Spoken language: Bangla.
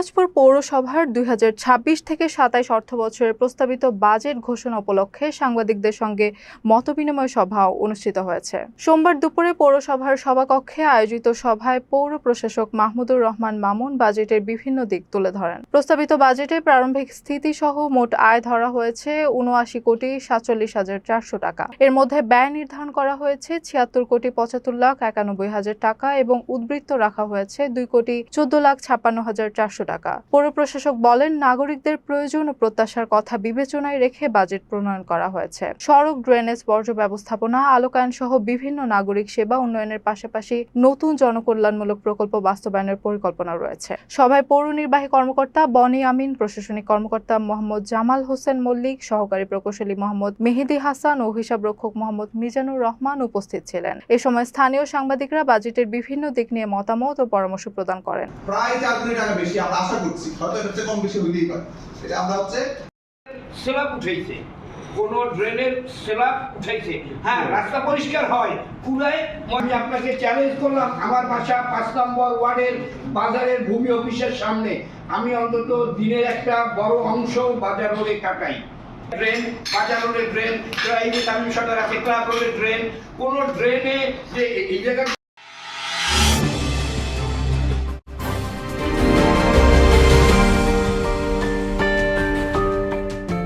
পিরোজপুর পৌরসভার ২০২৬ থেকে ২৭ অর্থবছরের প্রস্তাবিত বাজেট ঘোষণা উপলক্ষে সাংবাদিকদের সঙ্গে মতবিনিময় সভা অনুষ্ঠিত হয়েছে। সোমবার দুপুরে পৌরসভার সভাকক্ষে আয়োজিত সভায় পৌর প্রশাসক মাহমুদুর রহমান মামুন বাজেটের বিভিন্ন দিক তুলে ধরেন। প্রস্তাবিত বাজেটে প্রারম্ভিক স্থিতিসহ মোট আয় ধরা হয়েছে ৭৯,৪৭,৪০০ টাকা। এর মধ্যে ব্যয় নির্ধারণ করা হয়েছে ৭৬,৭৫,৯১,০০০ টাকা এবং উদ্বৃত্ত রাখা হয়েছে ২,১৪,৫৬,৪০০ টাকা। পৌর প্রশাসক বলেন, নাগরিকদের প্রয়োজন ও প্রত্যাশার কথা বিবেচনায় রেখে বাজেট প্রণয়ন করা হয়েছে। সড়ক, ড্রেনেজ, বর্জ্য ব্যবস্থাপনা, আলোকায়ন সহ বিভিন্ন নাগরিক সেবা উন্নয়নের পাশাপাশি নতুন জনকল্যাণমূলক প্রকল্প বাস্তবায়নের পরিকল্পনা রয়েছে। সভায় পৌর নির্বাহী কর্মকর্তা বনি আমিন, প্রশাসনিক কর্মকর্তা মোহাম্মদ জামাল হোসেন মল্লিক, সহকারী প্রকৌশলী মোহাম্মদ মেহেদি হাসান ও হিসাবরক্ষক মোহাম্মদ মিজানুর রহমান উপস্থিত ছিলেন। এ সময় স্থানীয় সাংবাদিকরা বাজেটের বিভিন্ন দিক নিয়ে মতামত ও পরামর্শ প্রদান করেন। প্রায় 4 কোটি টাকা বেশি আমরা আশা করছি, হয়তো এর চেয়ে কম বেশি হইতেই পারে। এটা আমরা স্ল্যাব উঠাইছে, কোন ড্রেনের স্ল্যাব উঠাইছে। হ্যাঁ, রাস্তা পরিষ্কার হয় পুরাই। আমি আপনাকে চ্যালেঞ্জ করলাম, আমার বাসা 5 নম্বর ওয়ার্ডের বাজারের ভূমি অফিসের সামনে। আমি অন্তত দিনের একটা বড় অংশ বাজার রোডে কাটাই। ড্রেন, বাজার রোডে ড্রেন, প্রাইভেট আমি সরকার আছে, ক্লাব রোডে ড্রেন, কোন ড্রেনে যে এই জায়গা